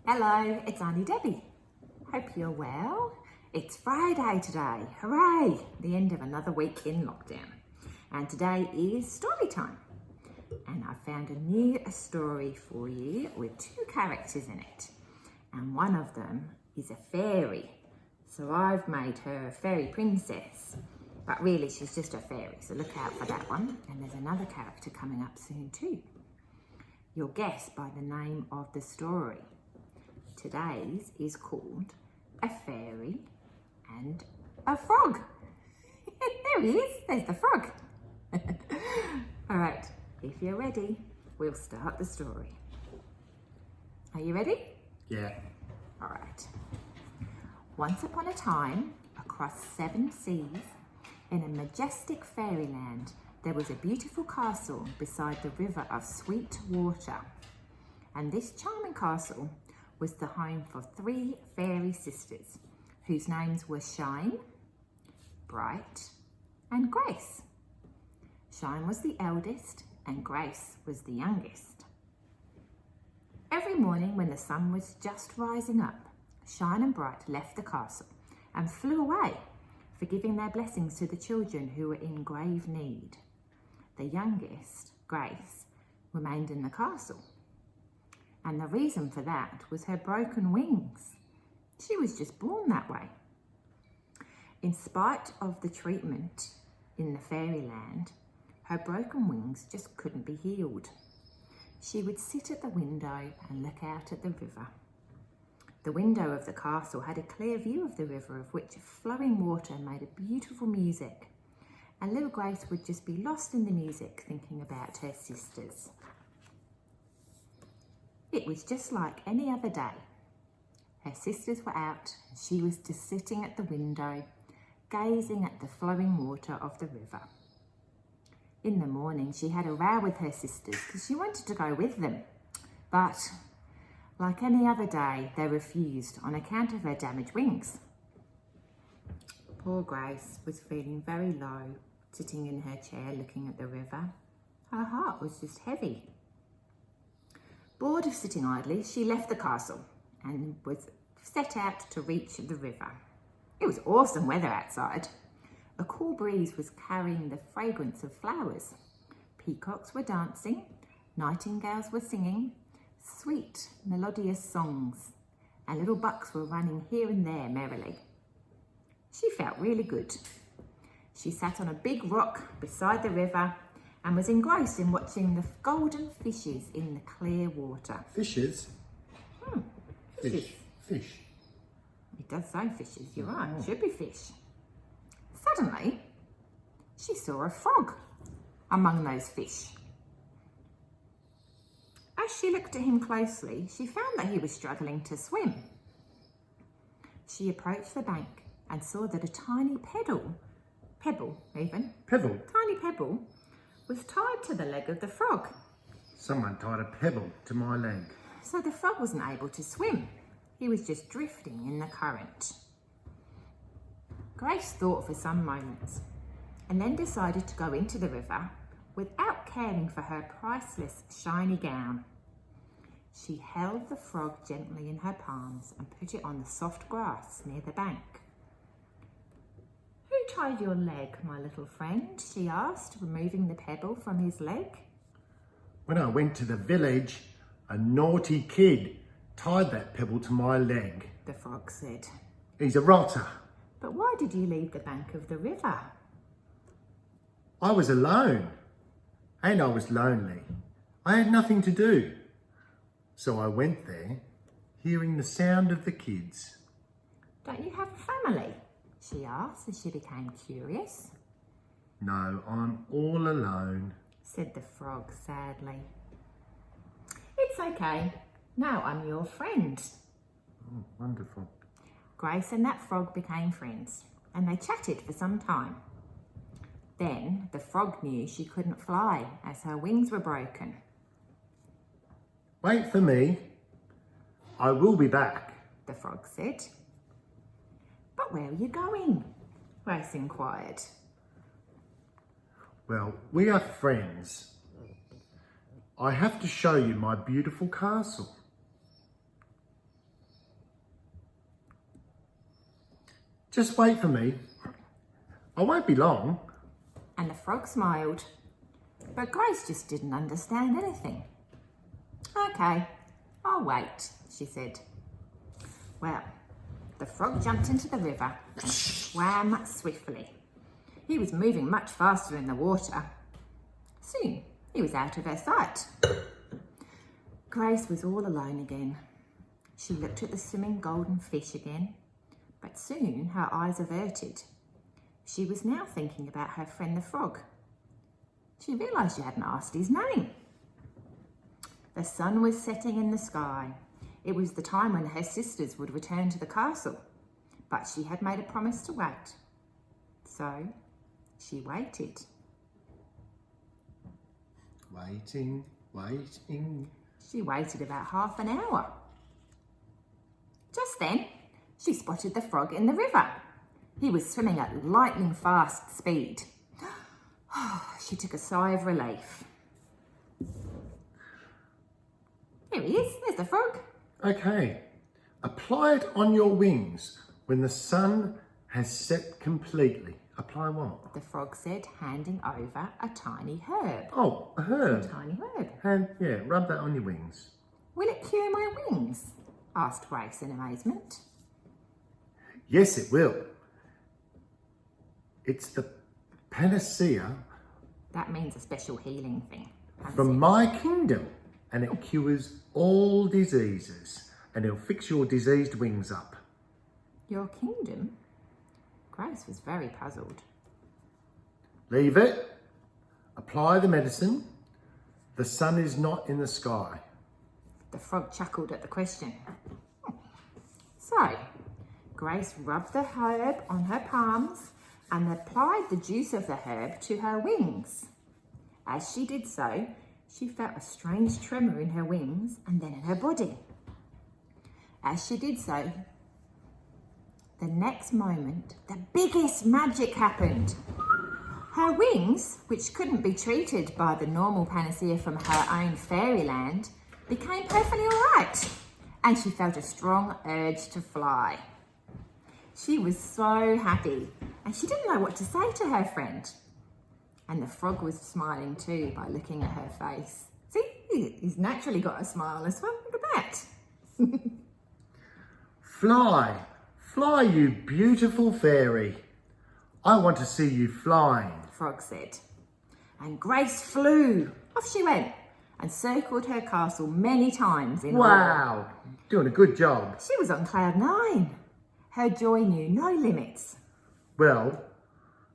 Hello, it's Auntie Debbie. Hope you're well. It's Friday today. Hooray! The end of another week in lockdown. And today is story time. And I found a new story for you with two characters in it. And one of them is a fairy. So I've made her a fairy princess. But really she's just a fairy, so look out for that one. And there's another character coming up soon too. You'll guess by the name of the story. Today's is called A Fairy and a Frog. There he is, there's the frog. All right, if you're ready, we'll start the story. Are you ready? Yeah. All right. Once upon a time, across 7 seas, in a majestic fairyland, there was a beautiful castle beside the river of sweet water. And this charming castle was the home for 3 fairy sisters, whose names were Shine, Bright, and Grace. Shine was the eldest, and Grace was the youngest. Every morning when the sun was just rising up, Shine and Bright left the castle and flew away, for giving their blessings to the children who were in grave need. The youngest, Grace, remained in the castle. And the reason for that was her broken wings. She was just born that way. In spite of the treatment in the fairyland, her broken wings just couldn't be healed. She would sit at the window and look out at the river. The window of the castle had a clear view of the river, of which flowing water made a beautiful music. And little Grace would just be lost in the music, thinking about her sisters. It was just like any other day. Her sisters were out and she was just sitting at the window, gazing at the flowing water of the river. In the morning, she had a row with her sisters because she wanted to go with them. But like any other day, they refused on account of her damaged wings. Poor Grace was feeling very low, sitting in her chair looking at the river. Her heart was just heavy. Bored of sitting idly, she left the castle and was set out to reach the river. It was awesome weather outside. A cool breeze was carrying the fragrance of flowers. Peacocks were dancing, nightingales were singing, sweet, melodious songs, and little bucks were running here and there merrily. She felt really good. She sat on a big rock beside the river and was engrossed in watching the golden fishes in the clear water. Fishes? Fishes. Fish. It does say fishes, you're right, it should be fish. Suddenly, she saw a frog among those fish. As she looked at him closely, she found that he was struggling to swim. She approached the bank and saw that a tiny pebble, was tied to the leg of the frog. Someone tied a pebble to my leg. So the frog wasn't able to swim. He was just drifting in the current. Grace thought for some moments and then decided to go into the river without caring for her priceless shiny gown. She held the frog gently in her palms and put it on the soft grass near the bank. "Who tied your leg, my little friend?" she asked, removing the pebble from his leg. When I went to the village, a naughty kid tied that pebble to my leg. The frog said. He's a rotter. "But why did you leave the bank of the river?" I was alone and I was lonely. I had nothing to do. So I went there, hearing the sound of the kids. "Don't you have a family?" she asked as she became curious. No, I'm all alone, said the frog sadly. "It's okay. Now I'm your friend." Oh, wonderful. Grace and that frog became friends and they chatted for some time. Then the frog knew she couldn't fly as her wings were broken. Wait for me. I will be back, the frog said. "But where are you going?" Grace inquired. Well, we are friends. I have to show you my beautiful castle. Just wait for me. I won't be long. And the frog smiled. But Grace just didn't understand anything. Okay, I'll wait, she said. Well, the frog jumped into the river and swam swiftly. He was moving much faster in the water. Soon, he was out of her sight. Grace was all alone again. She looked at the swimming golden fish again, but soon her eyes averted. She was now thinking about her friend the frog. She realised she hadn't asked his name. The sun was setting in the sky. It was the time when her sisters would return to the castle, but she had made a promise to wait. So she waited. Waiting, waiting. She waited about half an hour. Just then, she spotted the frog in the river. He was swimming at lightning fast speed. She took a sigh of relief. Here he is, there's the frog. Okay. Apply it on your wings when the sun has set completely. Apply what? The frog said, handing over a tiny herb. Oh, a herb. A tiny herb. And rub that on your wings. Will it cure my wings? Asked Grace in amazement. Yes, it will. It's the panacea That means a special healing thing. from my kingdom, and it cures all diseases, and it'll fix your diseased wings up. Your kingdom? Grace was very puzzled. Leave it. Apply the medicine. The sun is not in the sky. The frog chuckled at the question. So, Grace rubbed the herb on her palms and applied the juice of the herb to her wings. As she did so, she felt a strange tremor in her wings and then in her body. As she did so, the next moment, the biggest magic happened. Her wings, which couldn't be treated by the normal panacea from her own fairyland, became perfectly all right, and she felt a strong urge to fly. She was so happy, and she didn't know what to say to her friend. And the frog was smiling too by looking at her face. See, he's naturally got a smile as well. Look at that. Fly, fly, you beautiful fairy. I want to see you flying. Frog said. And Grace flew. Off she went and circled her castle many times in Wow, doing a good job. She was on cloud 9. Her joy knew no limits. Well,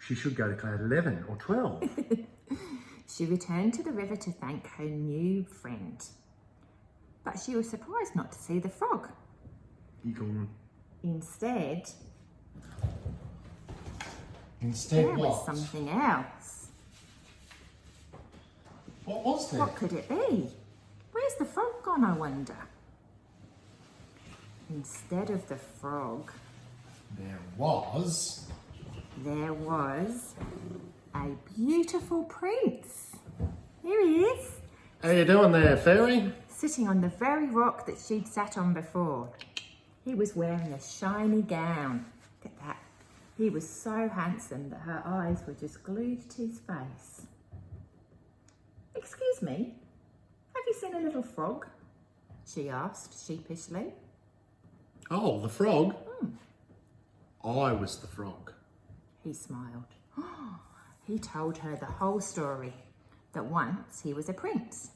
she should go to cloud 11 or 12. She returned to the river to thank her new friend. But she was surprised not to see the frog. Eagle. Instead, Instead there was something else. What was there? What could it be? Where's the frog gone, I wonder? Instead of the frog, There was a beautiful prince. Here he is, How you doing there, fairy? sitting on the very rock that she'd sat on before. He was wearing a shiny gown. Look at that. He was so handsome that her eyes were just glued to his face. Excuse me, have you seen a little frog? She asked sheepishly. Oh, the frog? I was the frog. He smiled. He told her the whole story, that once he was a prince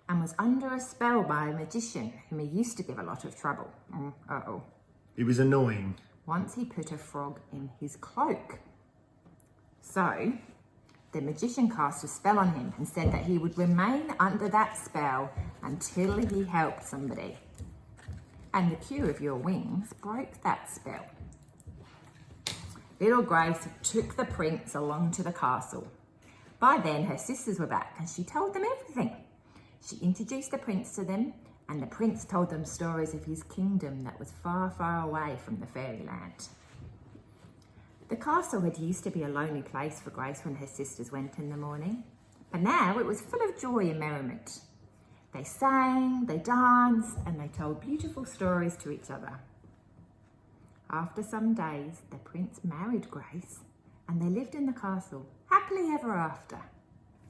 and was under a spell by a magician whom he used to give a lot of trouble. It was annoying. Once he put a frog in his cloak. So, the magician cast a spell on him and said that he would remain under that spell until he helped somebody. And the cure of your wings broke that spell. Little Grace took the prince along to the castle. By then, her sisters were back and she told them everything. She introduced the prince to them, and the prince told them stories of his kingdom that was far, far away from the fairyland. The castle had used to be a lonely place for Grace when her sisters went in the morning, but now it was full of joy and merriment. They sang, they danced, and they told beautiful stories to each other. After some days, the prince married Grace and they lived in the castle happily ever after.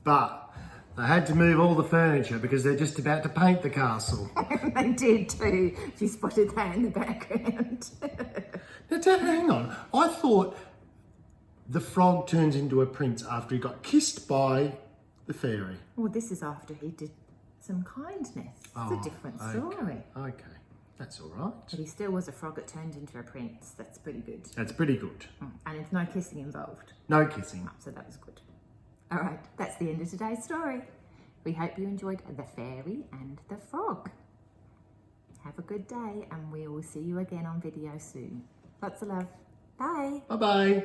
But they had to move all the furniture because they're just about to paint the castle. They did too. You spotted that in the background. Now, hang on. I thought the frog turns into a prince after he got kissed by the fairy. Well, this is after he did some kindness. It's a different story. Okay, that's all right. But he still was a frog that turned into a prince. That's pretty good. That's pretty good. And there's no kissing involved. No kissing. So that was good. All right, that's the end of today's story. We hope you enjoyed The Fairy and the Frog. Have a good day and we will see you again on video soon. Lots of love. Bye. Bye-bye.